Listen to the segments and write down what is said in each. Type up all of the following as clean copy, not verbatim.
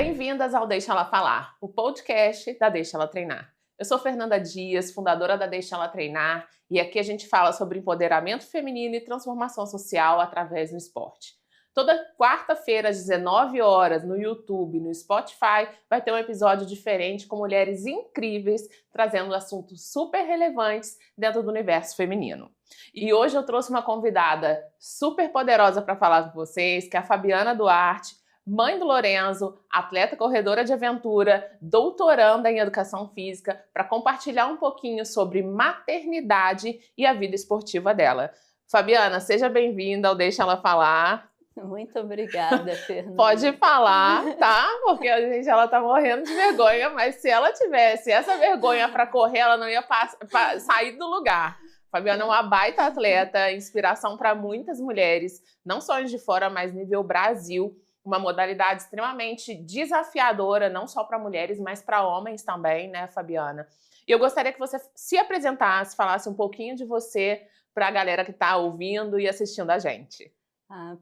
Bem-vindas ao Deixa Ela Falar, o podcast da Deixa Ela Treinar. Eu sou Fernanda Dias, fundadora da Deixa Ela Treinar, e aqui a gente fala sobre empoderamento feminino e transformação social através do esporte. Toda quarta-feira, às 19 horas, no YouTube, no Spotify, vai ter um episódio diferente com mulheres incríveis, trazendo assuntos super relevantes dentro do universo feminino. E hoje eu trouxe uma convidada super poderosa para falar com vocês, que é a Fabiana Duarte, mãe do Lorenzo, atleta corredora de aventura, doutoranda em educação física, para compartilhar um pouquinho sobre maternidade e a vida esportiva dela. Fabiana, seja bem-vinda ao Deixa Ela Falar. Muito obrigada, Fernanda. Pode falar, tá? Porque ela tá morrendo de vergonha, mas se ela tivesse essa vergonha para correr, ela não ia sair do lugar. Fabiana é uma baita atleta, inspiração para muitas mulheres, não só de fora, mas nível Brasil. Uma modalidade extremamente desafiadora, não só para mulheres, mas para homens também, né, Fabiana? E eu gostaria que você se apresentasse, falasse um pouquinho de você para a galera que está ouvindo e assistindo a gente.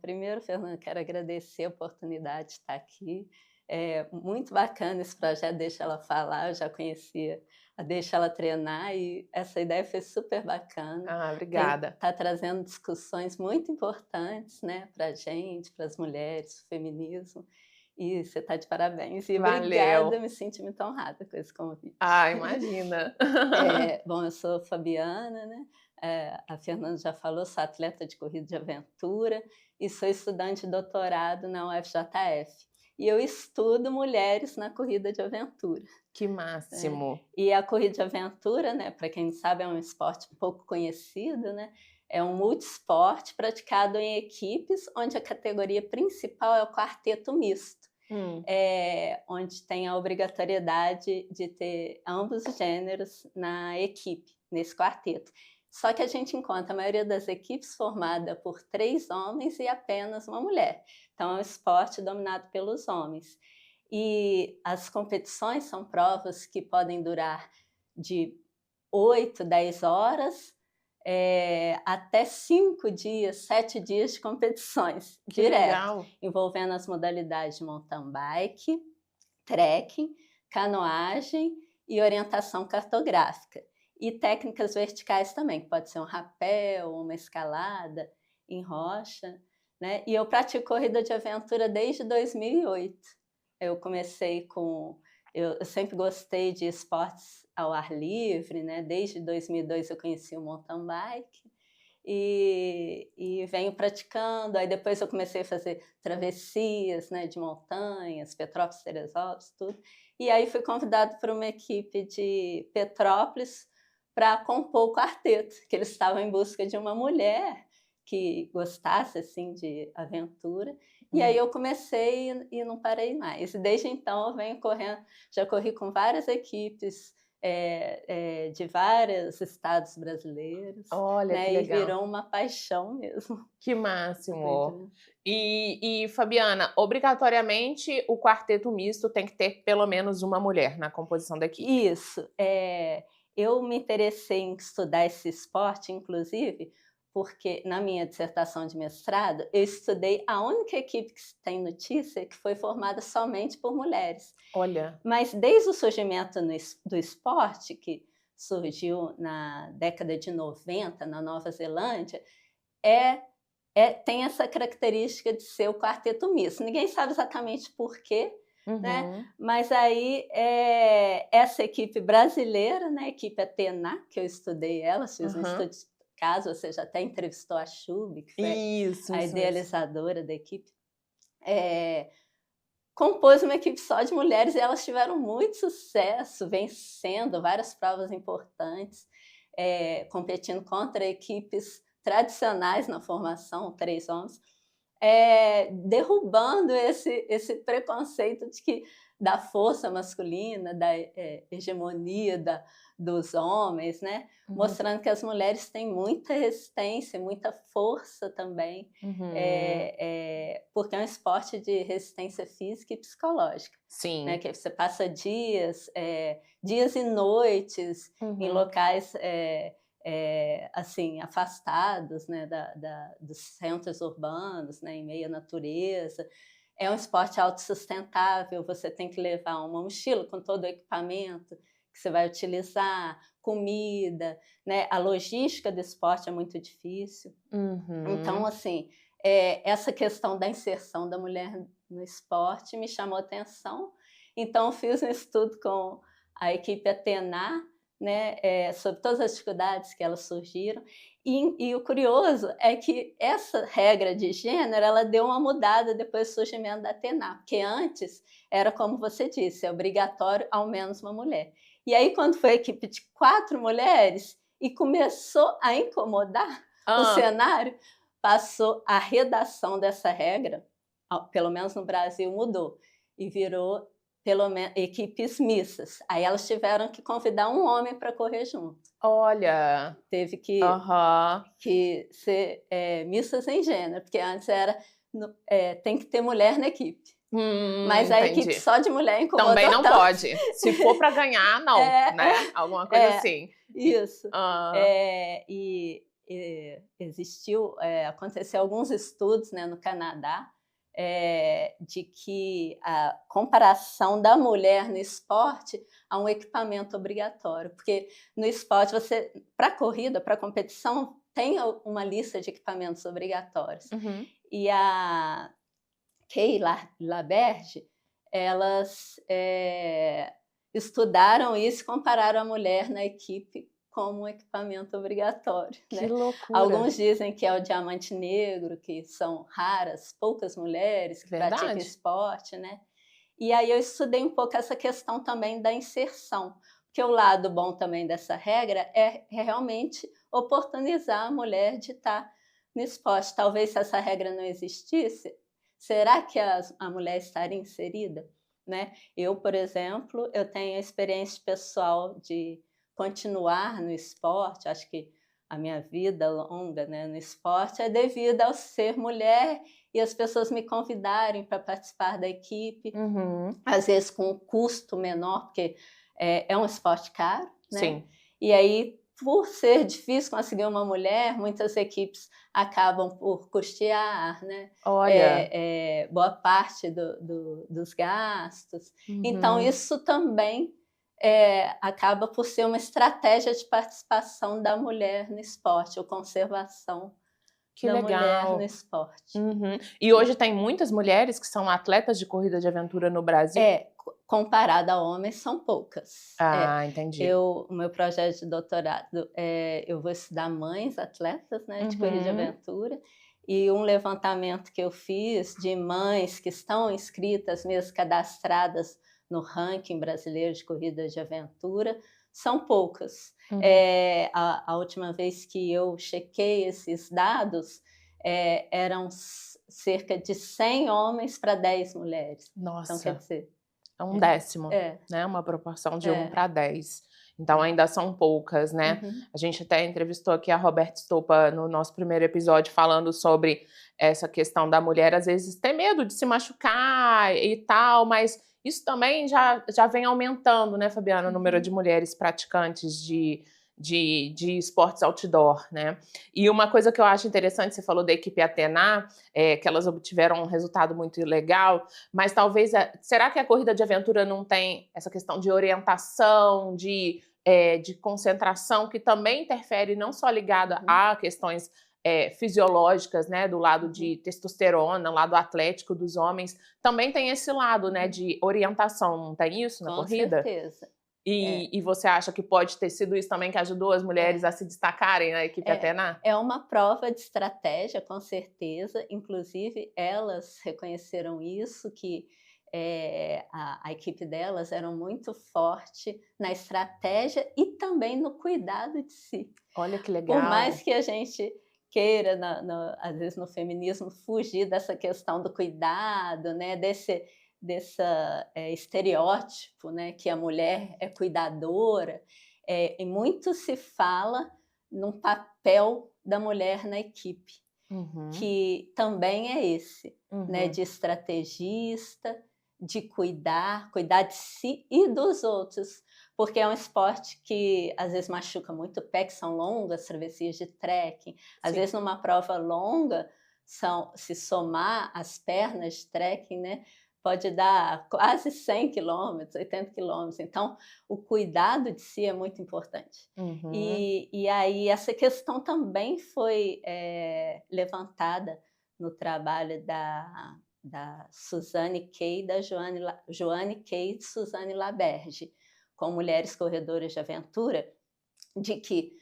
Primeiro, Fernanda, quero agradecer a oportunidade de estar aqui. É muito bacana esse projeto Deixa Ela Falar, eu já conhecia a Deixa Ela Treinar e essa ideia foi super bacana. Obrigada. Está trazendo discussões muito importantes, né, para a gente, para as mulheres, o feminismo. E você está de parabéns. E Valeu. Obrigada, me senti muito honrada com esse convite. Imagina. Bom, eu sou Fabiana, né? A Fernanda já falou, sou atleta de corrida de aventura e sou estudante de doutorado na UFJF. E eu estudo mulheres na corrida de aventura. Que máximo! E a corrida de aventura, né, para quem não sabe, é um esporte pouco conhecido, né? É um multiesporte praticado em equipes, onde a categoria principal é o quarteto misto. Onde tem a obrigatoriedade de ter ambos os gêneros na equipe, nesse quarteto. Só que a gente encontra a maioria das equipes formada por 3 homens e apenas uma mulher. Então, é um esporte dominado pelos homens. E as competições são provas que podem durar de 8, 10 horas até 5 dias, 7 dias de competições direto, envolvendo as modalidades de mountain bike, trekking, canoagem e orientação cartográfica. E técnicas verticais também, que pode ser um rapel, uma escalada em rocha, né? E eu pratico corrida de aventura desde 2008. Eu comecei eu sempre gostei de esportes ao ar livre, né? Desde 2002 eu conheci o mountain bike e venho praticando. Aí depois eu comecei a fazer travessias, né, de montanhas, Petrópolis, Teresópolis, tudo. E aí fui convidado por uma equipe de Petrópolis para compor o quarteto, que eles estavam em busca de uma mulher que gostasse assim de aventura. E aí eu comecei e não parei mais. E desde então eu venho correndo, já corri com várias equipes de vários estados brasileiros. Olha, né? que legal. E virou uma paixão mesmo. Que máximo! E Fabiana, obrigatoriamente o quarteto misto tem que ter pelo menos uma mulher na composição da equipe. Isso. Eu me interessei em estudar esse esporte, inclusive, porque na minha dissertação de mestrado, eu estudei a única equipe que tem notícia que foi formada somente por mulheres. Olha. Mas desde o surgimento do esporte, que surgiu na década de 90, na Nova Zelândia, tem essa característica de ser o quarteto misto. Ninguém sabe exatamente por quê, né? Mas aí essa equipe brasileira, né, a equipe Atena, que eu estudei ela, fiz um estudo de caso, você já até entrevistou a Chubi, que foi a idealizadora da equipe, compôs uma equipe só de mulheres e elas tiveram muito sucesso, vencendo várias provas importantes, competindo contra equipes tradicionais na formação, 3 homens, derrubando esse preconceito da força masculina, da hegemonia dos homens, né? Mostrando que as mulheres têm muita resistência, muita força também, porque é um esporte de resistência física e psicológica. Sim. Né? Que você passa dias e noites em locais assim, afastados, né, dos centros urbanos, né, em meio à natureza. é um esporte autossustentável, você tem que levar uma mochila com todo o equipamento que você vai utilizar, comida, né? A logística do esporte é muito difícil. Então, assim, essa questão da inserção da mulher no esporte me chamou atenção. Então, eu fiz um estudo com a equipe Atena, né, sobre todas as dificuldades que elas surgiram. E o curioso é que essa regra de gênero, ela deu uma mudada depois do surgimento da Atena, porque antes era, como você disse, é obrigatório ao menos uma mulher. E aí, quando foi a equipe de 4 mulheres e começou a incomodar o cenário, passou a redação dessa regra, pelo menos no Brasil mudou, e virou pelo menos equipes mistas. Aí elas tiveram que convidar um homem para correr junto. Olha! Teve que ser mistas em gênero, porque antes era tem que ter mulher na equipe. Mas a equipe só de mulher incomodou também não tanto. Pode. Se for para ganhar, não, né? Alguma coisa assim. Isso. Aconteceu alguns estudos, né, no Canadá, de que a comparação da mulher no esporte a um equipamento obrigatório, porque no esporte para corrida, para competição, tem uma lista de equipamentos obrigatórios. E a Kay Laberge, elas estudaram isso e compararam a mulher na equipe como um equipamento obrigatório. Que né? loucura! Alguns dizem que é o diamante negro, que são raras, poucas mulheres que praticam esporte. Né? E aí eu estudei um pouco essa questão também da inserção, porque o lado bom também dessa regra é realmente oportunizar a mulher de estar no esporte. Talvez se essa regra não existisse, será que a mulher estaria inserida? Né? Eu, por exemplo, eu tenho a experiência pessoal de continuar no esporte. Acho que a minha vida longa, né, no esporte é devido ao ser mulher e as pessoas me convidarem para participar da equipe, às vezes com um custo menor, porque é um esporte caro, né? Sim. E aí, por ser difícil conseguir uma mulher, muitas equipes acabam por custear, né? Olha. Boa parte dos gastos. Então, isso também acaba por ser uma estratégia de participação da mulher no esporte, ou conservação da mulher no esporte. E hoje tem muitas mulheres que são atletas de corrida de aventura no Brasil? Comparado a homens, são poucas. Entendi. O meu projeto de doutorado, eu vou estudar mães atletas, né, de corrida de aventura, e um levantamento que eu fiz de mães que estão inscritas, mesmo cadastradas no ranking brasileiro de corrida de aventura, são poucas. A última vez que eu chequei esses dados, eram cerca de 100 homens para 10 mulheres. Nossa, então, quer dizer, é um décimo, né? Uma proporção de 1 para 10. Então, ainda são poucas, né? A gente até entrevistou aqui a Roberta Stoppa no nosso primeiro episódio, falando sobre essa questão da mulher, às vezes, ter medo de se machucar e tal, mas isso também já vem aumentando, né, Fabiana, o número de mulheres praticantes de esportes outdoor, né? E uma coisa que eu acho interessante, você falou da equipe Atena, que elas obtiveram um resultado muito legal, mas talvez, será que a corrida de aventura não tem essa questão de orientação, de concentração, que também interfere, não só ligada a questões fisiológicas, né, do lado de testosterona, lado atlético dos homens, também tem esse lado, né, de orientação, não tem isso na corrida? Com certeza. E você acha que pode ter sido isso também que ajudou as mulheres a se destacarem na equipe Atena? É uma prova de estratégia, com certeza. Inclusive, elas reconheceram isso, que a equipe delas era muito forte na estratégia e também no cuidado de si. Olha que legal. Por mais que a gente queira, às vezes no feminismo, fugir dessa questão do cuidado, né, desse estereótipo, né, que a mulher é cuidadora, e muito se fala num papel da mulher na equipe, que também é esse, né, de estrategista, de cuidar de si e dos outros, porque é um esporte que às vezes machuca muito o pé, que são longas travessias de trekking. Às vezes numa prova longa se somar as pernas de trekking, né, pode dar quase 100 quilômetros, 80 quilômetros. Então, o cuidado de si é muito importante. Uhum. E aí essa questão também foi levantada no trabalho da Suzane Kay e da Joane Kay e Suzane Laberge, com mulheres corredoras de aventura, de que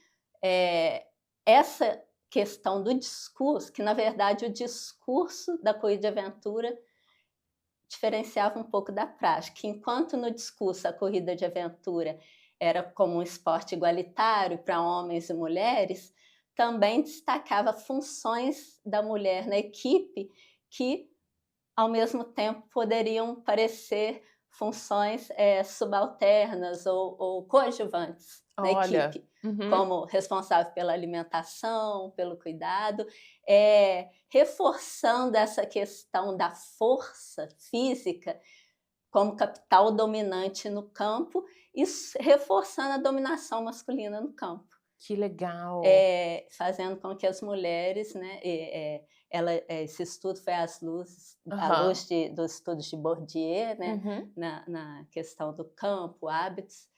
essa questão do discurso, que na verdade o discurso da corrida de aventura diferenciava um pouco da prática. Enquanto no discurso a corrida de aventura era como um esporte igualitário para homens e mulheres, também destacava funções da mulher na equipe que, ao mesmo tempo, poderiam parecer funções subalternas ou coadjuvantes na equipe, como responsável pela alimentação, pelo cuidado, reforçando essa questão da força física como capital dominante no campo e reforçando a dominação masculina no campo. Que legal! Fazendo com que as mulheres, né, esse estudo foi à luz dos estudos de Bourdieu, né, na questão do campo, hábitos,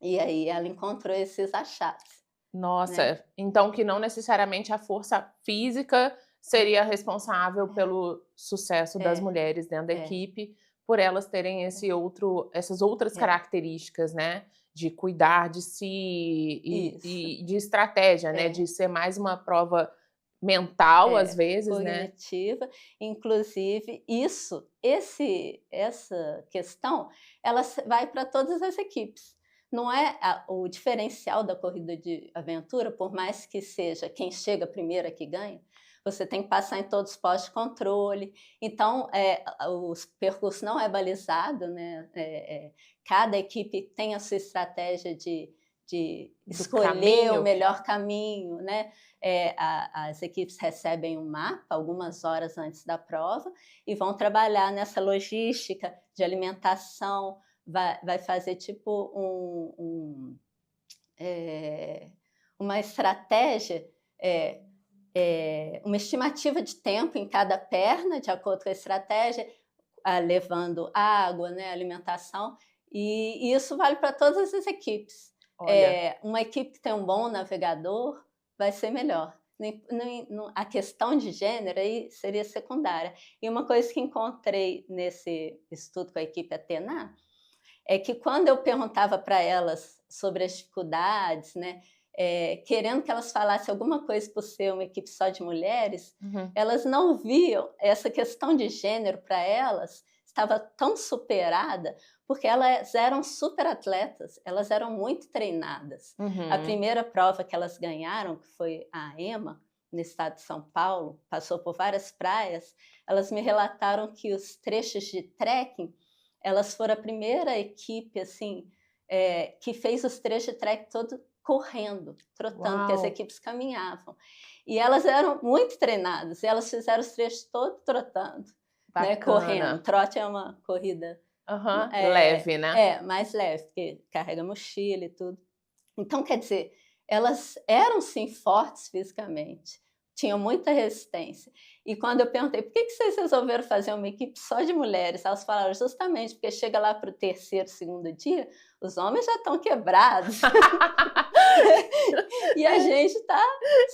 e aí ela encontrou esses achados. Nossa, né? Então que não necessariamente a força física seria responsável pelo sucesso das mulheres dentro da equipe, por elas terem essas outras características, né? De cuidar de si e de estratégia, né? De ser mais uma prova mental, às vezes, cognitiva. Né? Inclusive, essa questão, ela vai para todas as equipes. Não é o diferencial da corrida de aventura, por mais que seja quem chega primeiro que ganha, você tem que passar em todos os postos de controle. Então, o percurso não é balizado, né? Cada equipe tem a sua estratégia de escolher o melhor caminho, né? As equipes recebem um mapa algumas horas antes da prova e vão trabalhar nessa logística de alimentação, vai fazer tipo uma estratégia, uma estimativa de tempo em cada perna, de acordo com a estratégia, levando água, né, alimentação, e isso vale para todas as equipes. Uma equipe que tem um bom navegador vai ser melhor. A questão de gênero aí seria secundária. E uma coisa que encontrei nesse estudo com a equipe Atena é que quando eu perguntava para elas sobre as dificuldades, né, querendo que elas falassem alguma coisa por ser uma equipe só de mulheres, elas não viam essa questão de gênero para elas, estava tão superada, porque elas eram super atletas, elas eram muito treinadas. A primeira prova que elas ganharam, que foi a EMA, no estado de São Paulo, passou por várias praias, elas me relataram que os trechos de trekking, elas foram a primeira equipe assim, que fez os trechos de trekking todo correndo, trotando, porque as equipes caminhavam. E elas eram muito treinadas, e elas fizeram os trechos todos trotando, né, correndo. Trote é uma corrida leve, né? Mais leve, porque carrega mochila e tudo. Então, quer dizer, elas eram sim fortes fisicamente, tinham muita resistência. E quando eu perguntei, por que vocês resolveram fazer uma equipe só de mulheres? Elas falaram, justamente porque chega lá para o terceiro, segundo dia, os homens já estão quebrados. E a gente está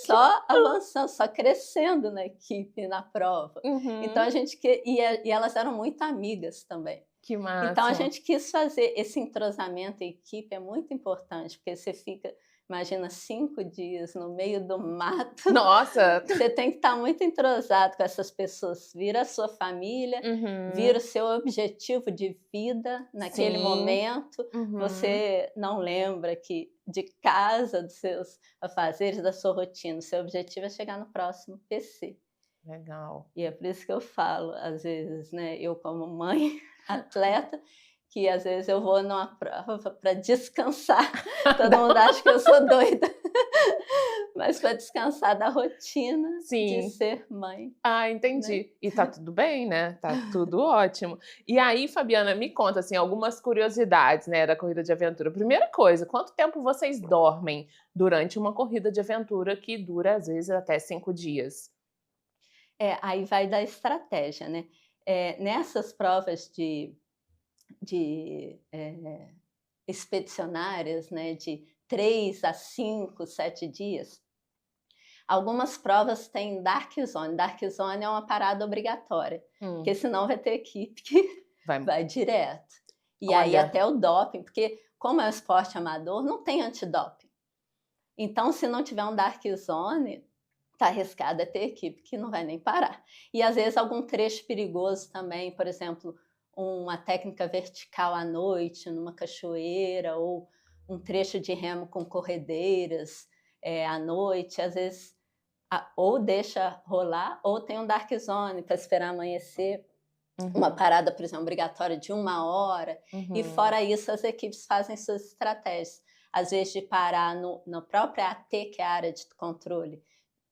só avançando, só crescendo na equipe, na prova. Então a gente e elas eram muito amigas também. Que massa. Então a gente quis fazer esse entrosamento em equipe, é muito importante, porque você fica, imagina, 5 dias no meio do mato. Nossa! Você tem que estar muito entrosado com essas pessoas, vira a sua família, vira o seu objetivo de vida naquele momento. Você não lembra de casa, dos seus afazeres, da sua rotina. O seu objetivo é chegar no próximo PC. Legal. E é por isso que eu falo, às vezes, né, eu como mãe, atleta, que às vezes eu vou numa prova para descansar. Todo mundo acha que eu sou doida. Mas para descansar da rotina de ser mãe. Entendi. Né? E tá tudo bem, né? Tá tudo ótimo. E aí, Fabiana, me conta assim, algumas curiosidades, né, da corrida de aventura. Primeira coisa, quanto tempo vocês dormem durante uma corrida de aventura que dura, às vezes, até 5 dias? Aí vai da estratégia, né? Nessas provas de expedicionárias, né, de 3 a 5, 7 dias, algumas provas têm Dark Zone. Dark Zone é uma parada obrigatória, porque senão vai ter equipe que vai direto. E aí até o doping, porque como é um esporte amador, não tem antidoping. Então, se não tiver um Dark Zone, tá arriscado ter equipe que não vai nem parar. E às vezes algum trecho perigoso também, por exemplo, uma técnica vertical à noite, numa cachoeira, ou um trecho de remo com corredeiras à noite, às vezes ou deixa rolar, ou tem um Dark Zone para esperar amanhecer, uma parada, por exemplo, obrigatória de 1 hora, e fora isso as equipes fazem suas estratégias. Às vezes de parar no próprio AT, que é a área de controle,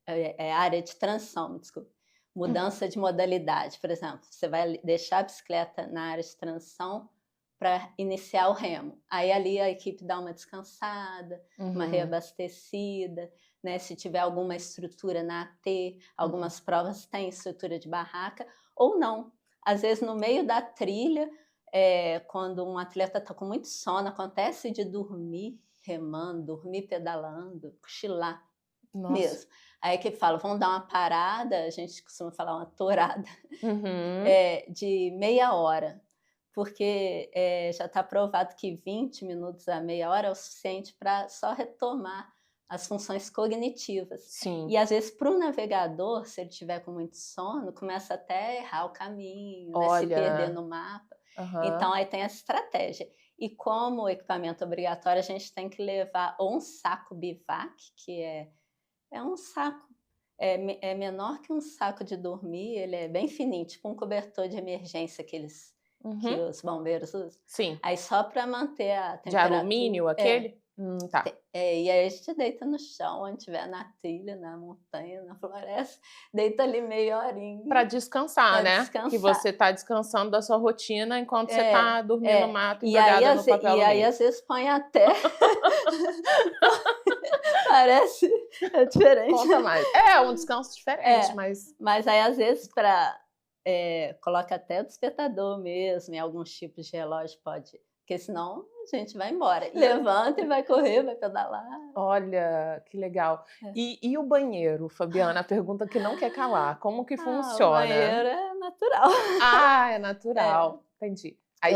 a área de transição, me desculpe. Mudança de modalidade, por exemplo, você vai deixar a bicicleta na área de transição para iniciar o remo. Aí ali a equipe dá uma descansada, uma reabastecida, né? Se tiver alguma estrutura na AT, algumas provas têm estrutura de barraca, ou não. Às vezes no meio da trilha, quando um atleta está com muito sono, acontece de dormir remando, dormir pedalando, cochilar mesmo. Aí a equipe fala, vamos dar uma parada, a gente costuma falar uma torada, de meia hora, porque já está provado que 20 minutos a meia hora é o suficiente para só retomar as funções cognitivas. Sim. E às vezes para o navegador, se ele tiver com muito sono, começa até a errar o caminho, né, se perder no mapa. Então aí tem essa estratégia. E como equipamento obrigatório, a gente tem que levar ou um saco bivac, que é um saco, é menor que um saco de dormir, ele é bem fininho, tipo um cobertor de emergência que os bombeiros usam. Sim. Aí só para manter a De temperatura. alumínio, aquele? Tá. E aí a gente deita no chão, onde estiver na trilha, na montanha, na floresta, deita ali meia horinha. Para descansar, né? Descansar. Que você está descansando da sua rotina enquanto você está dormindo no mato, embrulhada no papel alumínio. E aí às vezes põe até... Parece diferente. Conta mais. É um descanso diferente, mas aí às vezes coloca até o despertador mesmo, em alguns tipos de relógio pode, porque senão a gente vai embora. Levanta e vai correr, vai pedalar. Olha, que legal. E o banheiro, Fabiana? A pergunta que não quer calar. Como que funciona? O banheiro é natural. É natural. Entendi. Aí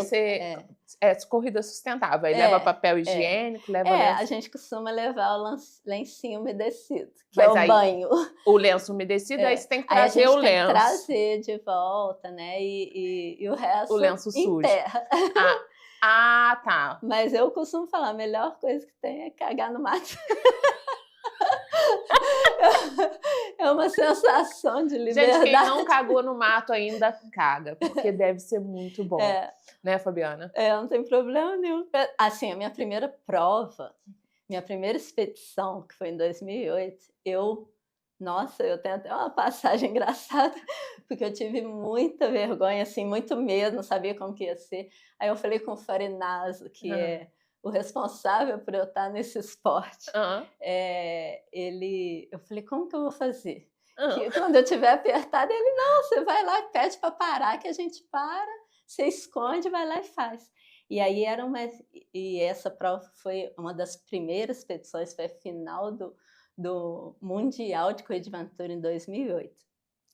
corrida sustentável, aí leva papel higiênico, leva lenço. A gente costuma levar o lencinho umedecido, que é o banho. O lenço umedecido, aí você tem que trazer o lenço. Tem que trazer de volta, né? E o resto o lenço sujo. Terra. Tá. Mas eu costumo falar, a melhor coisa que tem é cagar no mato. É uma sensação de liberdade. Gente, quem não cagou no mato ainda caga, porque deve ser muito bom. Né, Fabiana? Não tem problema nenhum. Assim, a minha primeira prova, minha primeira expedição, que foi em 2008, eu tenho até uma passagem engraçada, porque eu tive muita vergonha, assim, muito medo, não sabia como que ia ser. Aí eu falei com o Farinazo, que é o responsável por eu estar nesse esporte. Eu falei, como que eu vou fazer? Que quando eu estiver apertada, ele, não, você vai lá e pede para parar, que a gente para, você esconde, vai lá e faz. E aí essa prova foi uma das primeiras expedições, foi a final do Mundial de Corrida de Aventura em 2008.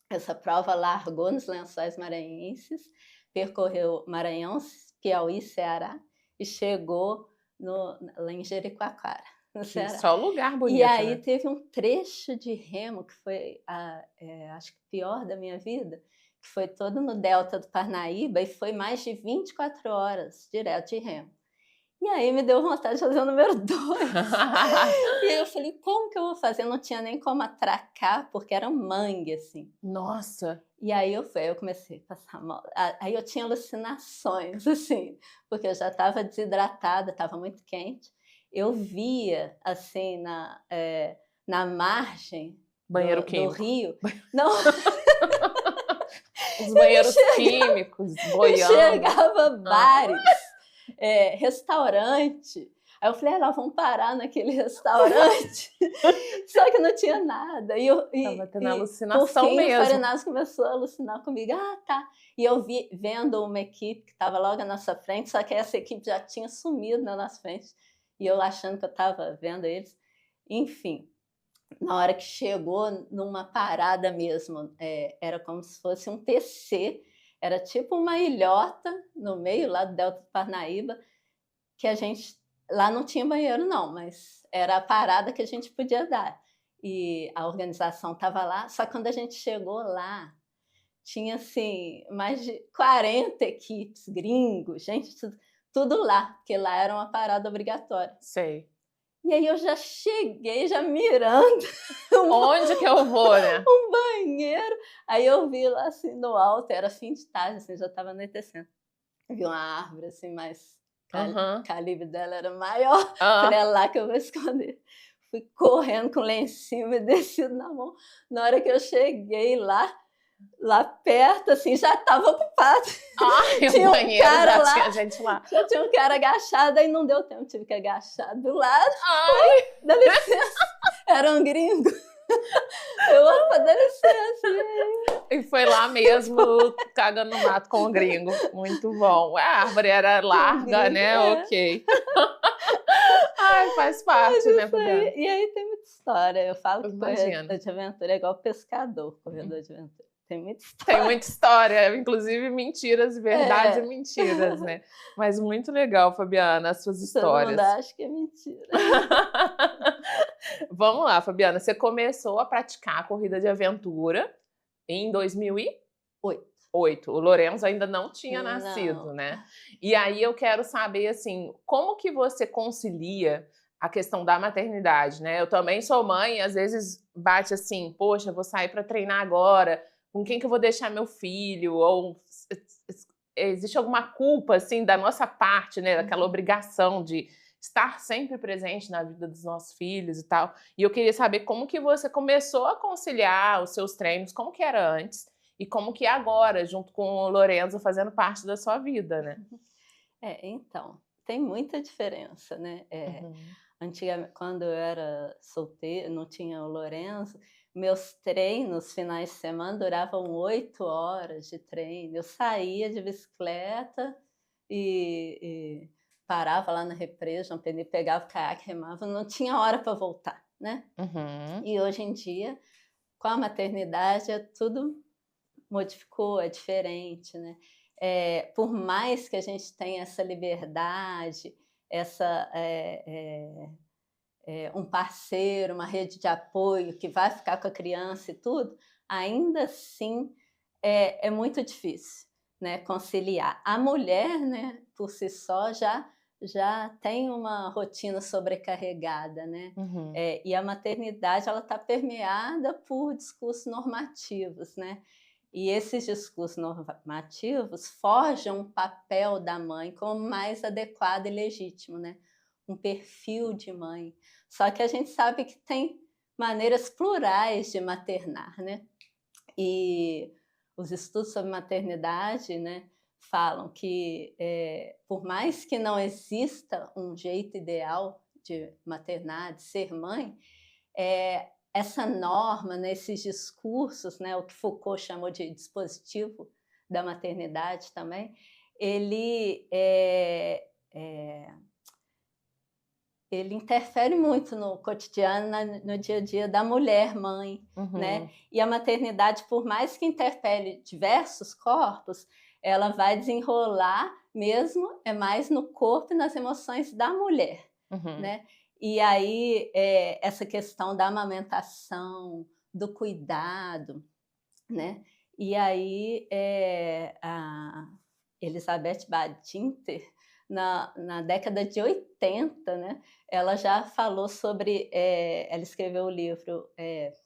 Essa prova largou nos Lençóis Maranhenses, percorreu Maranhão, Piauí, Ceará e chegou lá em Jericoacoara, no Ceará. Só lugar bonito. E aí teve um trecho de remo que foi, acho que o pior da minha vida, que foi todo no delta do Parnaíba e foi mais de 24 horas direto de remo. E aí me deu vontade de fazer o número 2. E aí eu falei, como que eu vou fazer? Não tinha nem como atracar, porque era um mangue, assim. Nossa! E aí eu comecei a passar mal. Aí eu tinha alucinações, assim, porque eu já estava desidratada, estava muito quente. Eu via, assim, na margem do rio... Não... Os banheiros químicos, boiando. Enxergava bares, restaurante. Aí eu falei, nós vamos parar naquele restaurante. Só que não tinha nada. Tava tendo Por alucinação fim, mesmo. o Farinas começou a alucinar comigo. Ah, tá. E eu vendo uma equipe que estava logo à nossa frente, só que essa equipe já tinha sumido na nossa frente. E eu achando que eu estava vendo eles. Enfim, na hora que chegou numa parada mesmo, era como se fosse um TC, era tipo uma ilhota no meio lá do Delta do Parnaíba, que a gente, lá não tinha banheiro não, mas era a parada que a gente podia dar. E a organização estava lá, só que quando a gente chegou lá, tinha assim, mais de 40 equipes, gringos, gente, tudo lá, porque lá era uma parada obrigatória. Sei. E aí eu já cheguei, já mirando. Onde que eu vou, né? Um banheiro. Aí eu vi lá assim no alto, era fim de tarde, assim, já estava anoitecendo. Vi uma árvore assim, mas o calibre dela era maior. Falei, é lá que eu vou esconder. Fui correndo com o lencinho e descido na mão. Na hora que eu cheguei lá perto, assim, já estava ocupado. Tinha um banheiro, já lá, tinha gente lá. Já tinha um cara agachado, aí não deu tempo, tive que agachar do lado. Ai, dá licença. Era um gringo. Opa, dá licença. E foi lá mesmo, cagando no mato com o gringo. Muito bom. A árvore era larga, né? Ok. Ai, faz parte, né, Fabiana? E aí tem muita história. Eu falo que corredor de aventura é igual pescador, corredor de aventura. Tem muita história. Tem muita história, inclusive mentiras, verdades e mentiras, né? Mas muito legal, Fabiana, as suas histórias. Todo mundo acha que é mentira. Vamos lá, Fabiana. Você começou a praticar a corrida de aventura em 2008. O Lorenzo ainda não tinha nascido, né? E aí eu quero saber, assim, como que você concilia a questão da maternidade, né? Eu também sou mãe e às vezes bate assim, poxa, vou sair para treinar agora, com quem que eu vou deixar meu filho? Ou existe alguma culpa, assim, da nossa parte, né? Daquela obrigação de estar sempre presente na vida dos nossos filhos e tal. E eu queria saber como que você começou a conciliar os seus treinos, como que era antes e como que é agora, junto com o Lorenzo fazendo parte da sua vida, né? Então, tem muita diferença, né? Antigamente, quando eu era solteira, não tinha o Lorenzo, meus treinos, finais de semana, duravam 8 horas de treino. Eu saía de bicicleta e parava lá na represa, pegava o caiaque, remava, não tinha hora para voltar, né? E hoje em dia, com a maternidade, tudo modificou, é diferente, né? Por mais que a gente tenha essa liberdade, um parceiro, uma rede de apoio que vai ficar com a criança e tudo, ainda assim é muito difícil, né, conciliar. A mulher, né, por si só, já tem uma rotina sobrecarregada, né? E a maternidade ela está permeada por discursos normativos, né? E esses discursos normativos forjam o papel da mãe como mais adequado e legítimo, né? Um perfil de mãe. Só que a gente sabe que tem maneiras plurais de maternar, né? E os estudos sobre maternidade, né, falam que, por mais que não exista um jeito ideal de maternar, de ser mãe, essa norma, né, esses discursos, né, o que Foucault chamou de dispositivo da maternidade também, ele interfere muito no cotidiano, no dia a dia da mulher mãe, né? E a maternidade, por mais que interpele diversos corpos, ela vai desenrolar mesmo, mais no corpo e nas emoções da mulher, né? E aí, essa questão da amamentação, do cuidado, né? E aí, a Elizabeth Badinter, na década de 80, né, ela já falou sobre, ela escreveu o livro,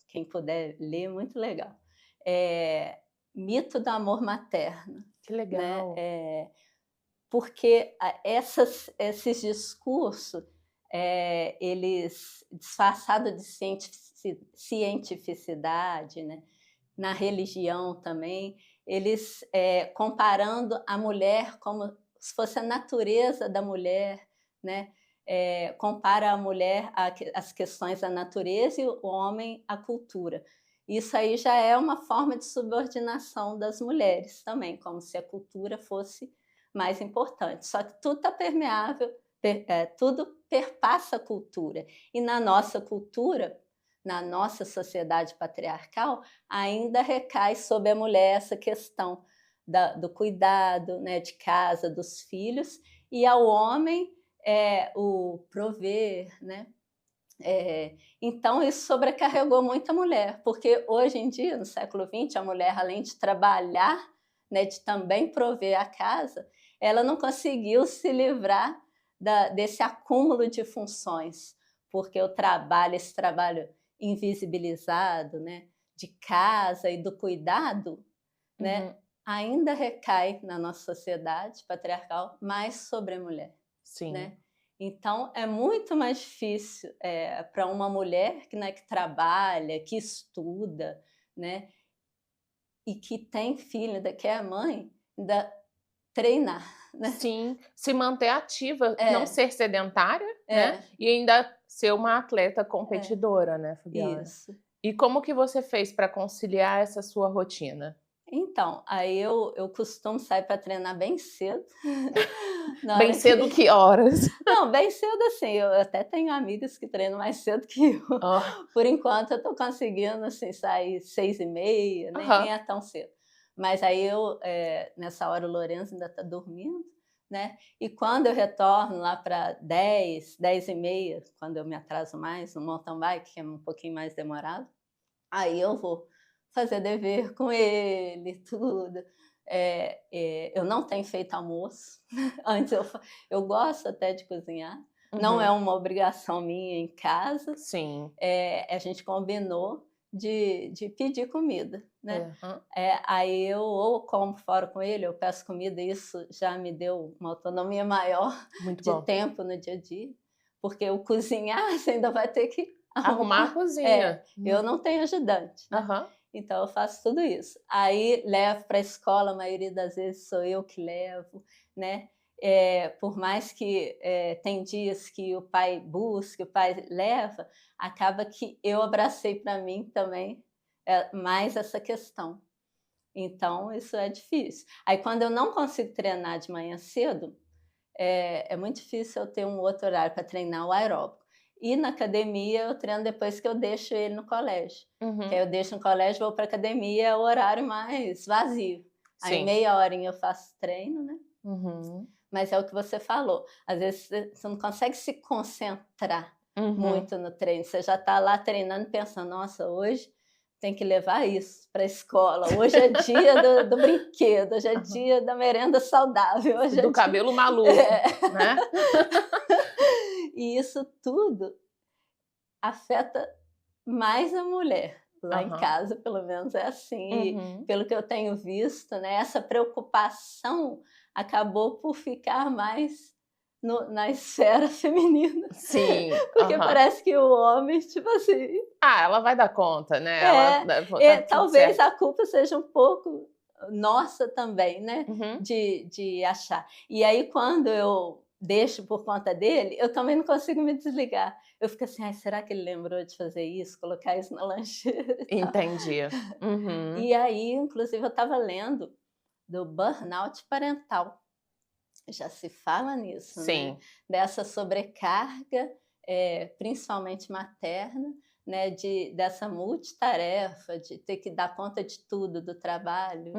quem puder ler, muito legal, Mito do Amor Materno. Que legal. Né? Porque esses discursos, eles, disfarçados de cientificidade, né, na religião também, eles comparando a mulher como se fosse a natureza da mulher, né? compara a mulher às questões da natureza e o homem à cultura. Isso aí já é uma forma de subordinação das mulheres também, como se a cultura fosse mais importante. Só que tudo está permeável, tudo perpassa a cultura. E na nossa cultura, na nossa sociedade patriarcal, ainda recai sobre a mulher essa questão do cuidado, né, de casa, dos filhos, e ao homem o prover, né? Então, isso sobrecarregou muito a mulher, porque hoje em dia, no século XX, a mulher, além de trabalhar, né, de também prover a casa, ela não conseguiu se livrar desse acúmulo de funções, porque esse trabalho invisibilizado, né, de casa e do cuidado, né, ainda recai na nossa sociedade patriarcal mais sobre a mulher. Sim. Né? Então, é muito mais difícil para uma mulher que trabalha, que estuda, né? E que tem filho, ainda que é mãe, ainda treinar. Né? Sim, se manter ativa, não ser sedentária, né? E ainda ser uma atleta competidora, né, Fabiana? Isso. E como que você fez para conciliar essa sua rotina? Então, aí eu costumo sair para treinar bem cedo. Bem cedo que horas? Não, bem cedo assim, eu até tenho amigas que treinam mais cedo que eu. Por enquanto eu estou conseguindo assim, sair 6h30, nem é tão cedo. Mas aí nessa hora o Lourenço ainda está dormindo, né? E quando eu retorno lá para 10h30, quando eu me atraso mais no mountain bike, que é um pouquinho mais demorado, aí eu vou fazer dever com ele, tudo. Eu não tenho feito almoço. Antes eu gosto até de cozinhar. Não é uma obrigação minha em casa. Sim. A gente combinou de pedir comida, né? Aí eu ou como fora com ele, eu peço comida, e isso já me deu uma autonomia maior de tempo no dia a dia. Porque o cozinhar, você ainda vai ter que arrumar a cozinha. Eu não tenho ajudante, né? Então eu faço tudo isso. Aí levo para a escola, a maioria das vezes sou eu que levo, né? Por mais que tem dias que o pai busca, o pai leva, acaba que eu abracei para mim também mais essa questão. Então isso é difícil. Aí quando eu não consigo treinar de manhã cedo, é muito difícil eu ter um outro horário para treinar o aeróbico. E na academia eu treino depois que eu deixo ele no colégio. Que aí eu deixo no colégio, vou para a academia, é o horário mais vazio. Aí meia horinha eu faço treino, né? Mas é o que você falou. Às vezes você não consegue se concentrar muito no treino. Você já está lá treinando pensando, nossa, hoje tem que levar isso para a escola. Hoje é dia do brinquedo, hoje é dia da merenda saudável. Hoje do cabelo maluco, né? E isso tudo afeta mais a mulher. Lá em casa, pelo menos, é assim. E, pelo que eu tenho visto, né, essa preocupação acabou por ficar mais na esfera feminina. Sim. Porque parece que o homem, tipo assim... ela vai dar conta, né? Talvez a culpa seja um pouco nossa também, né? De achar. E aí, quando eu deixo por conta dele, eu também não consigo me desligar. Eu fico assim, será que ele lembrou de fazer isso? Colocar isso na lancheira? Entendi. E aí, inclusive, eu estava lendo do burnout parental. Já se fala nisso, né? Dessa sobrecarga, principalmente materna, né? Dessa multitarefa, de ter que dar conta de tudo, do trabalho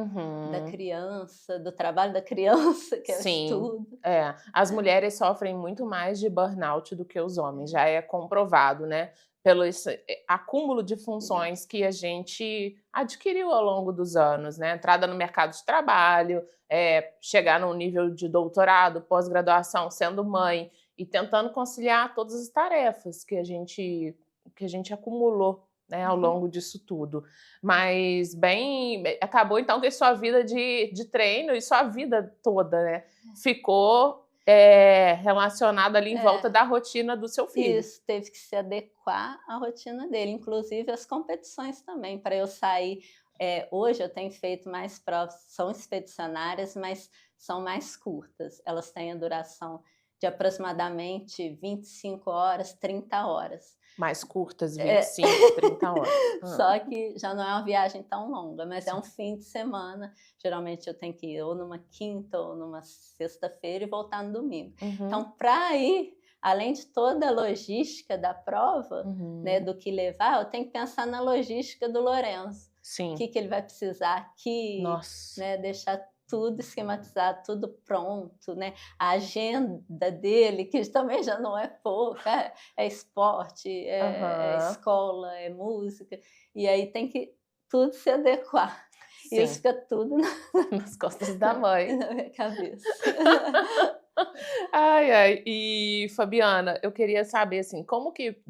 da criança, do trabalho da criança, que é o estudo. As mulheres sofrem muito mais de burnout do que os homens, já é comprovado, né? Pelo esse acúmulo de funções que a gente adquiriu ao longo dos anos, né? Entrada no mercado de trabalho, chegar num nível de doutorado, pós-graduação, sendo mãe e tentando conciliar todas as tarefas que a gente acumulou, né, ao longo disso tudo. Mas acabou então que sua vida de treino e sua vida toda, né, ficou relacionada ali em volta da rotina do seu filho. Isso, teve que se adequar à rotina dele, inclusive as competições também, para eu sair. Hoje eu tenho feito mais provas, são expedicionárias, mas são mais curtas. Elas têm a duração de aproximadamente 25 horas, 30 horas. Mais curtas, 25, 30 horas. Só que já não é uma viagem tão longa, mas é um fim de semana. Geralmente eu tenho que ir ou numa quinta ou numa sexta-feira e voltar no domingo. Então, para ir, além de toda a logística da prova, né, do que levar, eu tenho que pensar na logística do Lourenço. Sim. O que ele vai precisar aqui, né, deixar tudo esquematizado, tudo pronto, né? A agenda dele, que também já não é pouca, é esporte, é escola, é música, e aí tem que tudo se adequar. Sim. E isso fica tudo nas costas da mãe. Na minha cabeça. Ai, e Fabiana, eu queria saber, assim, como que...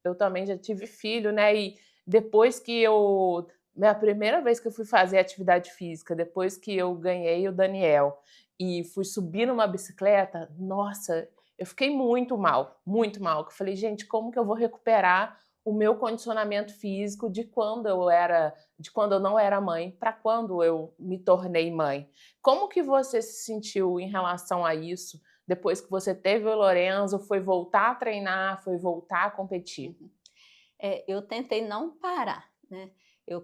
Eu também já tive filho, né? E depois que eu... Minha primeira vez que eu fui fazer atividade física, depois que eu ganhei o Daniel e fui subir numa bicicleta, nossa, eu fiquei muito mal, muito mal. Eu falei, gente, como que eu vou recuperar o meu condicionamento físico de quando eu não era mãe para quando eu me tornei mãe? Como que você se sentiu em relação a isso depois que você teve o Lorenzo, foi voltar a treinar, foi voltar a competir? Eu tentei não parar, né?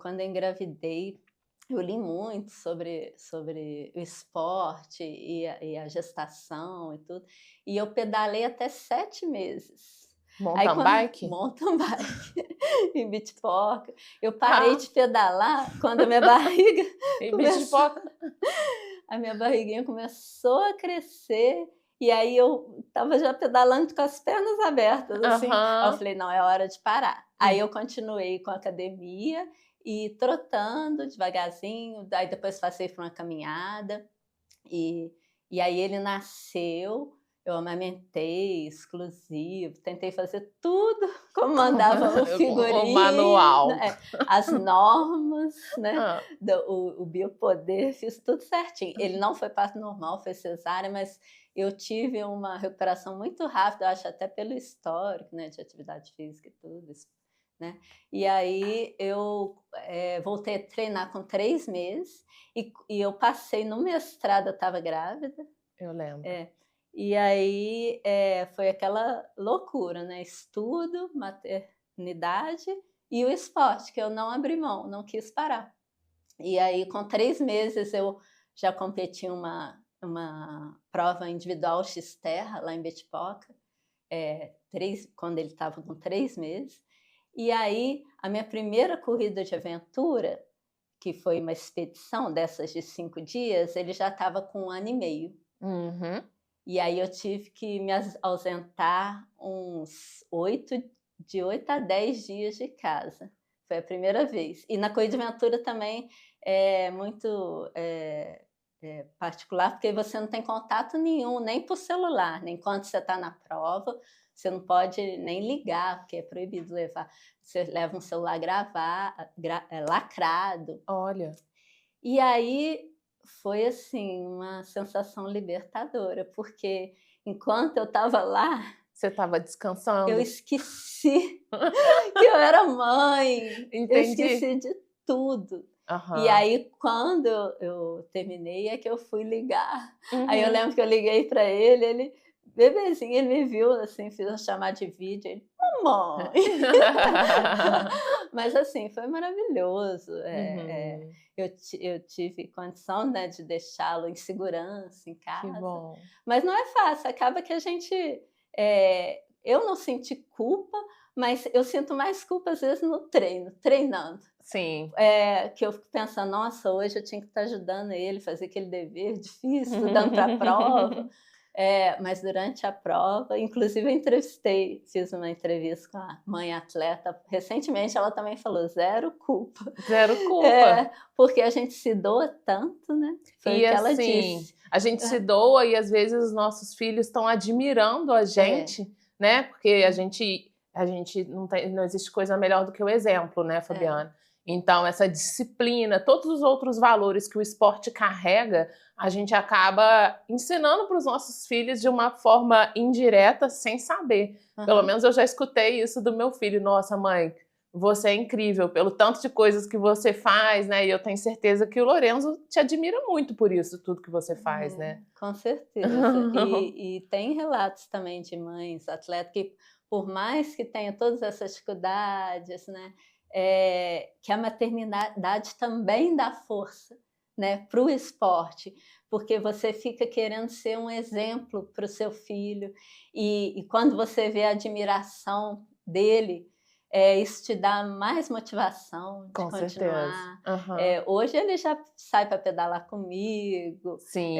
Quando eu engravidei, eu li muito sobre o esporte e a gestação e tudo, e eu pedalei até 7 meses. Mountain bike? Mountain bike, em Bitpoca. Eu parei de pedalar quando a minha barriga a minha barriguinha começou a crescer, e aí eu estava já pedalando com as pernas abertas, assim. Eu falei, não, é hora de parar. Aí eu continuei com a academia, e trotando devagarzinho, aí depois passei por uma caminhada, e aí ele nasceu, eu amamentei, exclusivo, tentei fazer tudo como mandava o figurino, o manual, as normas, né, o biopoder, fiz tudo certinho. Ele não foi parto normal, foi cesárea, mas eu tive uma recuperação muito rápida, eu acho até pelo histórico, né, de atividade física e tudo isso. Né? E aí eu voltei a treinar com 3 meses e eu passei no mestrado, eu estava grávida. Eu lembro. E aí foi aquela loucura, né? Estudo, maternidade e o esporte, que eu não abri mão, não quis parar. E aí com 3 meses eu já competi uma prova individual X-Terra lá em Betpoca, quando ele estava com 3 meses. E aí, a minha primeira corrida de aventura, que foi uma expedição dessas de 5 dias, ele já estava com 1 ano e meio. E aí eu tive que me ausentar de 8 a 10 dias de casa. Foi a primeira vez. E na corrida de aventura também é muito particular, porque você não tem contato nenhum, nem por celular, nem quando você está na prova. Você não pode nem ligar, porque é proibido levar. Você leva um celular lacrado. Olha. E aí foi assim uma sensação libertadora, porque enquanto eu estava lá... Você estava descansando? Eu esqueci que eu era mãe. Entendi. Eu esqueci de tudo. E aí, quando eu terminei, é que eu fui ligar. Aí eu lembro que eu liguei para ele... Bebezinho, ele me viu, assim, fiz uma chamada de vídeo, ele, mamãe! Mas, assim, foi maravilhoso. Eu tive condição, né, de deixá-lo em segurança, em casa. Que bom. Mas não é fácil, acaba que a gente... eu não senti culpa, mas eu sinto mais culpa, às vezes, no treinando. Sim. Que eu fico pensando, nossa, hoje eu tinha que estar ajudando ele a fazer aquele dever difícil, estudando para a prova. Mas durante a prova, inclusive eu fiz uma entrevista com a mãe atleta, recentemente ela também falou, zero culpa. Zero culpa. Porque a gente se doa tanto, né? Foi o que ela disse. A gente se doa e às vezes os nossos filhos estão admirando a gente, né? Porque a gente não existe coisa melhor do que o exemplo, né, Fabiana? Então, essa disciplina, todos os outros valores que o esporte carrega, a gente acaba ensinando para os nossos filhos de uma forma indireta, sem saber. Pelo menos eu já escutei isso do meu filho. Nossa, mãe, você é incrível pelo tanto de coisas que você faz, né? E eu tenho certeza que o Lorenzo te admira muito por isso, tudo que você faz, né? Com certeza. E tem relatos também de mães atletas que, por mais que tenha todas essas dificuldades, né, que a maternidade também dá força, né, para o esporte, porque você fica querendo ser um exemplo para o seu filho, e quando você vê a admiração dele, isso te dá mais motivação de Com certeza. continuar. Aham. Hoje ele já sai para pedalar comigo, Sim.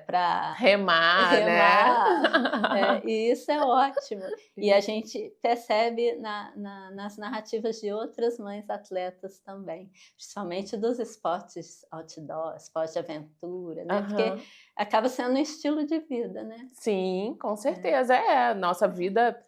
para Remar, né? remar, e isso é ótimo. E a gente percebe nas narrativas de outras mães atletas também, principalmente dos esportes outdoor, esporte de aventura, né? Porque Aham. acaba sendo um estilo de vida, né? Sim, com certeza. Nossa vida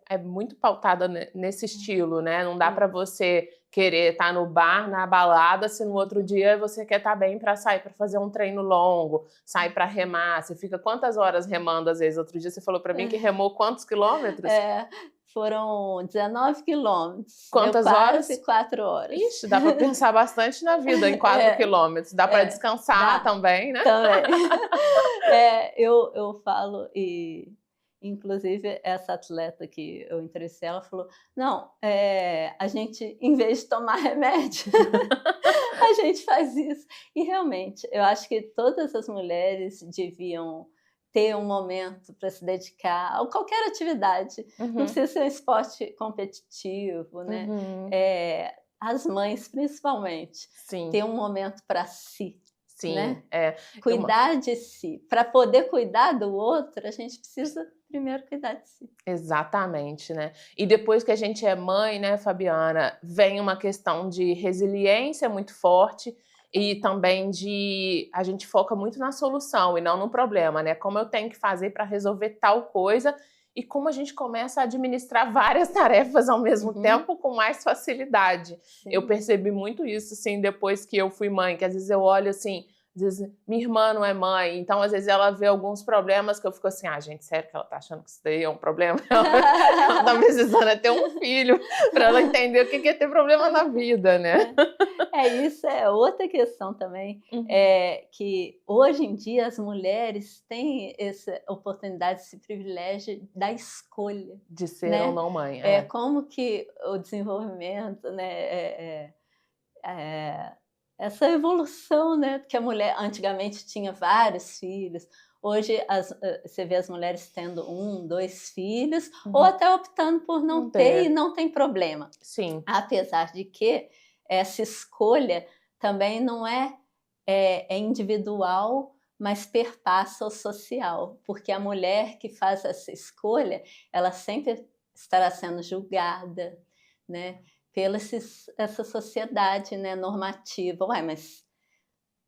é muito pautada nesse estilo, né? Não dá para você querer estar no bar, na balada, se no outro dia você quer estar bem para sair para fazer um treino longo, sair para remar. Você fica quantas horas remando às vezes? Outro dia você falou para mim que remou quantos quilômetros? Foram 19 quilômetros. Quantas deu horas? quase 4 horas. Ixi, dá para pensar bastante na vida em 4 quilômetros. Dá para descansar também, né? Também. Eu falo, e inclusive essa atleta que eu entrevistei, ela falou, não, a gente, em vez de tomar remédio, a gente faz isso. E realmente, eu acho que todas as mulheres deviam ter um momento para se dedicar a qualquer atividade. Não precisa ser um esporte competitivo, né? As mães, principalmente, Sim. ter um momento para si. Sim, né? Cuidar de si. Para poder cuidar do outro, a gente precisa primeiro cuidar de si. Exatamente, né? E depois que a gente é mãe, né, Fabiana, vem uma questão de resiliência muito forte e também a gente foca muito na solução e não no problema, né? Como eu tenho que fazer para resolver tal coisa e como a gente começa a administrar várias tarefas ao mesmo tempo com mais facilidade. Sim. Eu percebi muito isso, assim, depois que eu fui mãe, que às vezes eu olho assim, às vezes minha irmã não é mãe, então às vezes ela vê alguns problemas que eu fico assim, gente, sério que ela tá achando que isso daí é um problema? Ela tá precisando ter um filho para ela entender o que é ter problema na vida, né? Isso é outra questão também, que hoje em dia as mulheres têm essa oportunidade, esse privilégio da escolha. De ser né? ou não mãe. Como que o desenvolvimento, né, essa evolução, né, que a mulher antigamente tinha vários filhos, hoje você vê as mulheres tendo 1, 2 filhos, ou até optando por não ter e não tem problema. Sim. Apesar de que essa escolha também não é individual, mas perpassa o social, porque a mulher que faz essa escolha, ela sempre estará sendo julgada, né, pela essa sociedade, né, normativa. Ué, mas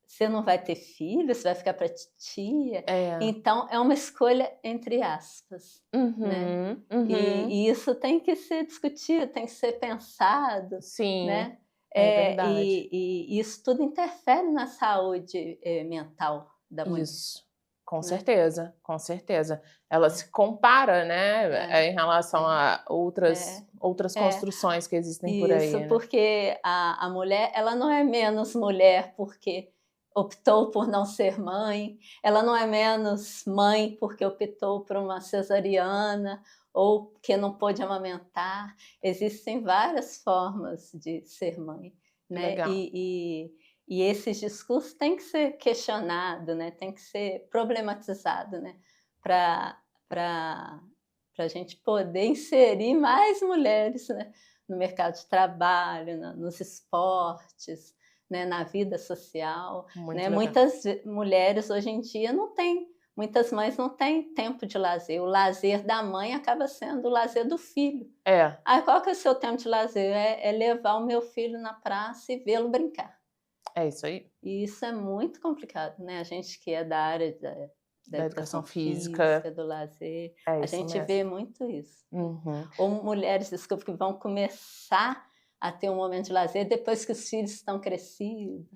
você não vai ter filho? Você vai ficar para titia? Então, é uma escolha entre aspas. Né? E isso tem que ser discutido, tem que ser pensado. Sim, né? é verdade. E isso tudo interfere na saúde mental da mulher. Isso. Com certeza, com certeza. Ela se compara, né, em relação a outras construções que existem por aí. Isso, né? porque a mulher, ela não é menos mulher porque optou por não ser mãe, ela não é menos mãe porque optou por uma cesariana ou porque não pôde amamentar. Existem várias formas de ser mãe, né? Legal. E esses discursos têm que ser questionados, né? Tem que ser problematizado, né? Para a gente poder inserir mais mulheres, né? No mercado de trabalho, nos esportes, né? Na vida social. Né? Muitas mulheres hoje em dia não têm, muitas mães não têm tempo de lazer. O lazer da mãe acaba sendo o lazer do filho. Qual que é o seu tempo de lazer? É levar o meu filho na praça e vê-lo brincar. É isso aí. E isso é muito complicado, né? A gente que é da área da educação física, do lazer, a gente vê muito isso. Ou mulheres, desculpa, que vão começar a ter um momento de lazer depois que os filhos estão crescidos.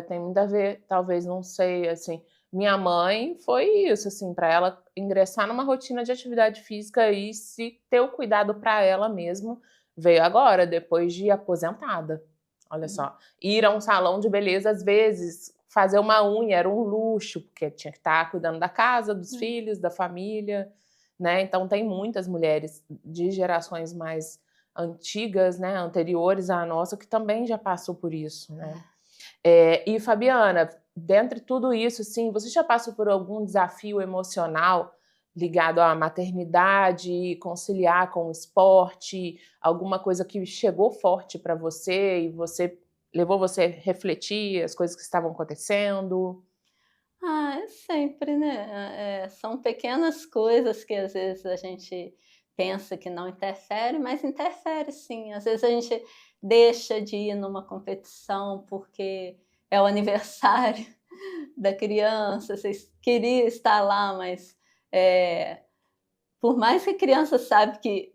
Tem muito a ver, talvez, não sei, assim, minha mãe foi isso, assim, para ela ingressar numa rotina de atividade física e se ter o cuidado para ela mesmo, veio agora, depois de aposentada. Olha só. Ir a um salão de beleza, às vezes, fazer uma unha era um luxo, porque tinha que estar cuidando da casa, dos filhos, da família, né? Então tem muitas mulheres de gerações mais antigas, né, anteriores à nossa, que também já passou por isso, né? E Fabiana, dentre tudo isso, assim, você já passou por algum desafio emocional ligado à maternidade, conciliar com o esporte, alguma coisa que chegou forte para você e você levou você a refletir as coisas que estavam acontecendo? É sempre, né, são pequenas coisas que às vezes a gente pensa que não interfere, mas interfere sim. Às vezes a gente deixa de ir numa competição porque é o aniversário da criança, você queria estar lá, mas, por mais que a criança sabe que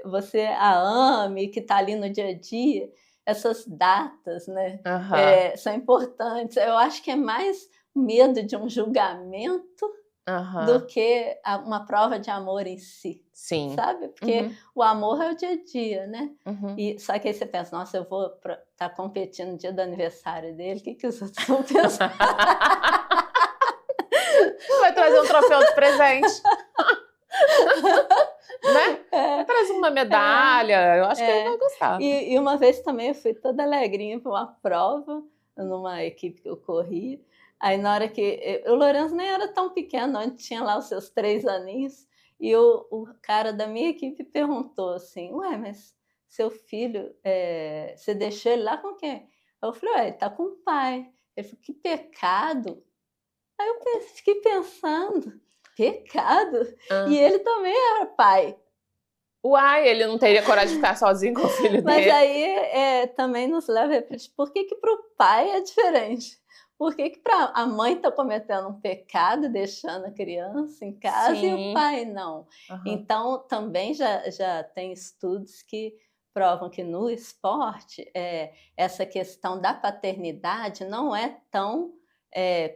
você a ame, que está ali no dia a dia, essas datas, né, Aham, são importantes. Eu acho que é mais medo de um julgamento do aham, que uma prova de amor em si, sim. sabe? Porque Uhum, o amor é o dia a dia, né? uhum. E só que aí você pensa: "Nossa, eu vou estar competindo no dia do aniversário dele, o que que os outros vão pensar?" Vai trazer um troféu de presente, né? Vai É, trazer uma é. medalha, eu acho que ele vai É. gostar. E uma vez também eu fui toda alegrinha para uma prova, numa equipe que eu corri, aí na hora que o Lourenço nem era tão pequeno, não, ele tinha lá os seus 3 aninhos, e o cara da minha equipe perguntou assim: "Ué, mas seu filho, você deixou ele lá com quem?" Aí eu falei: "Ué, ele tá com o pai". Ele falou: "Que pecado". Aí eu fiquei pensando: "Pecado?" E Hã. ele também era pai. Uai, ele não teria coragem de ficar sozinho com o filho Mas dele? aí, também nos leva a refletir, por que que para o pai é diferente? Por que que pra a mãe está cometendo um pecado, deixando a criança em casa, e o Sim. pai não? Aham. Então, também já tem estudos que provam que no esporte, essa questão da paternidade não é tão,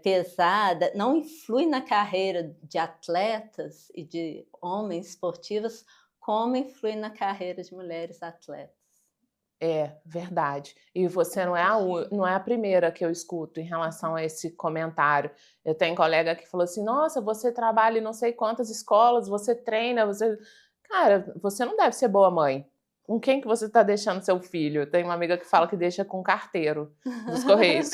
pesada, não influi na carreira de atletas e de homens esportivos, como influi na carreira de mulheres atletas. É, verdade. E você não é não é a primeira que eu escuto em relação a esse comentário. Eu tenho colega que falou assim: "Nossa, você trabalha em não sei quantas escolas, você treina, você". Cara, você não deve ser boa mãe. Com quem que você está deixando seu filho? Tem uma amiga que fala que deixa com o carteiro dos correios.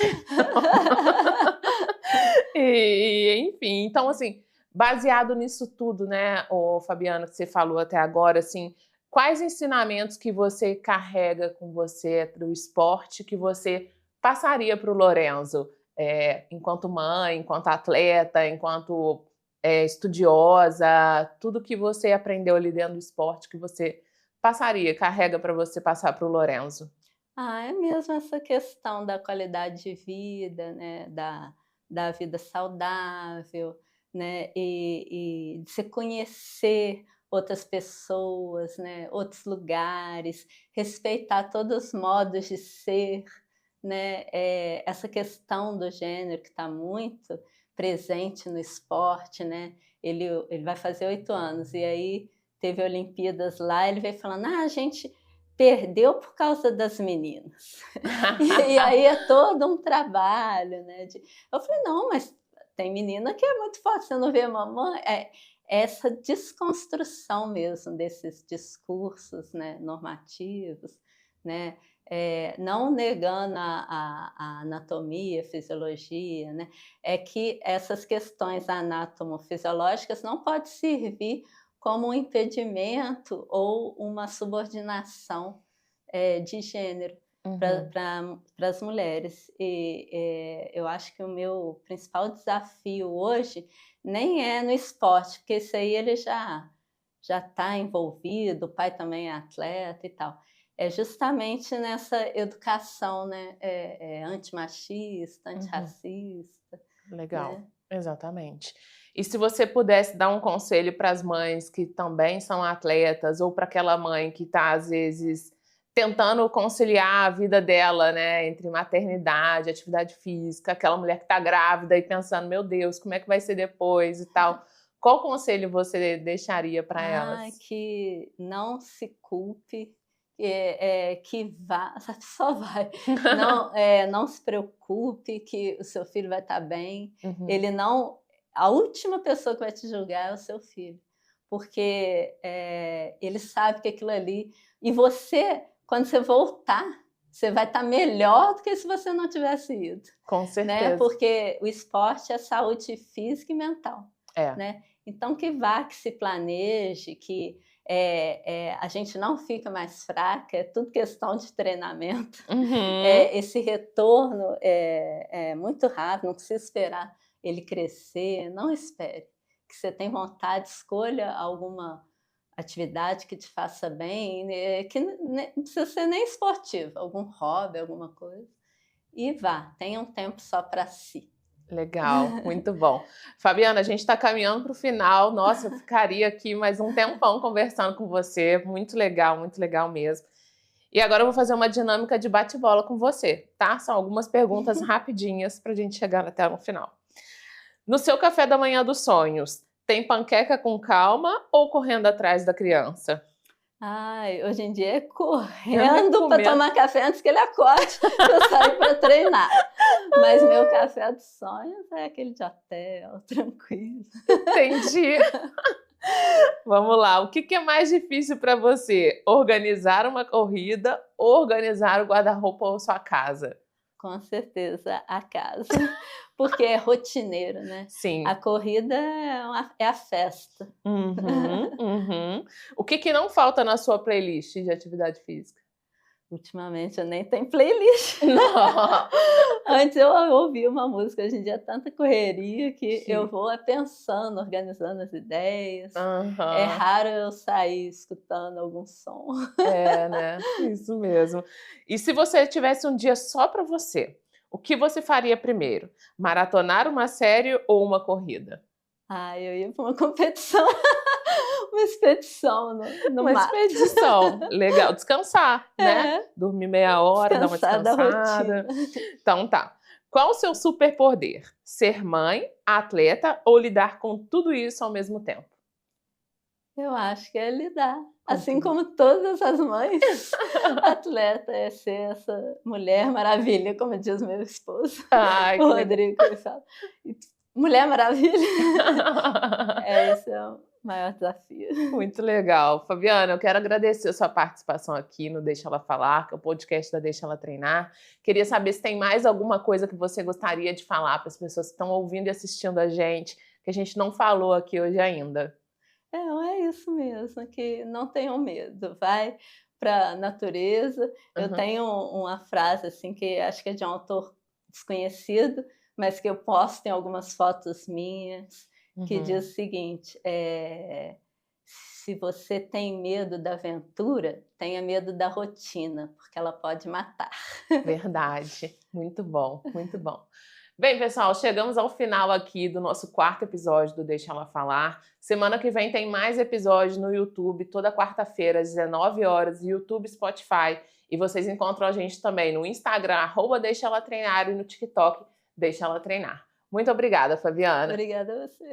Enfim, então assim, baseado nisso tudo, né, ô Fabiana, que você falou até agora, assim, quais ensinamentos que você carrega com você do esporte que você passaria para o Lorenzo, enquanto mãe, enquanto atleta, enquanto, estudiosa, tudo que você aprendeu ali dentro do esporte que você carrega para você passar para o Lorenzo? É mesmo essa questão da qualidade de vida, né, da vida saudável, né, e de se conhecer outras pessoas, né, outros lugares, respeitar todos os modos de ser, né, essa questão do gênero que está muito presente no esporte, né. Ele vai fazer 8 anos, e aí teve Olimpíadas lá, ele veio falando: "Ah, a gente perdeu por causa das meninas". E aí é todo um trabalho, né, eu falei: "Não, mas tem menina que é muito forte, você não vê a mamãe?" Essa desconstrução mesmo desses discursos, né, normativos, né, não negando a anatomia, fisiologia, né, é que essas questões anatomofisiológicas não pode servir como um impedimento ou uma subordinação, de gênero para Uhum. as mulheres. E, eu acho que o meu principal desafio hoje nem é no esporte, porque isso aí ele já está envolvido, o pai também é atleta e tal. É justamente nessa educação, né, antimachista, Uhum. antirracista, Legal, né. exatamente. E se você pudesse dar um conselho para as mães que também são atletas, ou para aquela mãe que está, às vezes, tentando conciliar a vida dela, né, entre maternidade, atividade física, aquela mulher que está grávida e pensando: "Meu Deus, como é que vai ser depois e tal". Qual conselho você deixaria para elas? Que não se culpe, que vá, só vai. Não se preocupe que o seu filho vai estar bem. Ele não... A última pessoa que vai te julgar é o seu filho. Porque ele sabe que aquilo ali... E você, quando você voltar, você vai estar melhor do que se você não tivesse ido. Com certeza. Né? Porque o esporte é saúde física e mental. Né? Então, que vá, que se planeje, que a gente não fica mais fraca, é tudo questão de treinamento. Esse retorno é muito rápido, não precisa esperar ele crescer, não espere. Que você tem vontade, escolha alguma atividade que te faça bem, que não precisa ser nem esportiva, algum hobby, alguma coisa, e vá, tenha um tempo só para si. Legal, muito bom. Fabiana, a gente está caminhando para o final. Nossa, eu ficaria aqui mais um tempão conversando com você. Muito legal mesmo. E agora eu vou fazer uma dinâmica de bate-bola com você, tá? São algumas perguntas rapidinhas para a gente chegar até no final. No seu café da manhã dos sonhos, tem panqueca com calma ou correndo atrás da criança? Ai, hoje em dia é correndo para tomar café antes que ele acorde para eu sair para treinar. Mas meu café dos sonhos é aquele de hotel, tranquilo. Entendi. Vamos lá, o que é mais difícil para você? Organizar uma corrida ou organizar o guarda-roupa ou sua casa? Com certeza, a casa. Porque é rotineiro, né? Sim. A corrida é a festa. O que não falta na sua playlist de atividade física? Ultimamente eu nem tenho playlist. Antes eu ouvia uma música, hoje em dia é tanta correria que eu vou pensando, organizando as ideias. É raro eu sair escutando algum som. Né? Isso mesmo. E se você tivesse um dia só para você, o que você faria primeiro? Maratonar uma série ou uma corrida? Eu ia para uma competição. Uma expedição no Uma mato. expedição. Legal. Descansar, né? Dormir meia hora, dar uma descansada. Então tá. Qual o seu superpoder? Ser mãe, atleta ou lidar com tudo isso ao mesmo tempo? Eu acho que é lidar. Assim como todas as mães, atleta é ser essa mulher maravilha, como diz meu esposo, o Rodrigo, que ele fala. Mulher maravilha. Esse é o maior desafio. Muito legal. Fabiana, eu quero agradecer a sua participação aqui no Deixa Ela Falar, que é o podcast da Deixa Ela Treinar. Queria saber se tem mais alguma coisa que você gostaria de falar para as pessoas que estão ouvindo e assistindo a gente, que a gente não falou aqui hoje ainda. É isso mesmo, que não tenham medo, vai para a natureza. Eu tenho uma frase assim que acho que é de um autor desconhecido, mas que eu posto em algumas fotos minhas, que diz o seguinte: se você tem medo da aventura, tenha medo da rotina, porque ela pode matar. Verdade, muito bom, muito bom. Bem, pessoal, chegamos ao final aqui do nosso 4º episódio do Deixa Ela Falar. Semana que vem tem mais episódios no YouTube, toda quarta-feira, às 19 horas, YouTube, Spotify. E vocês encontram a gente também no Instagram, @Deixa Ela Treinar, e no TikTok, Deixa Ela Treinar. Muito obrigada, Fabiana. Obrigada a você.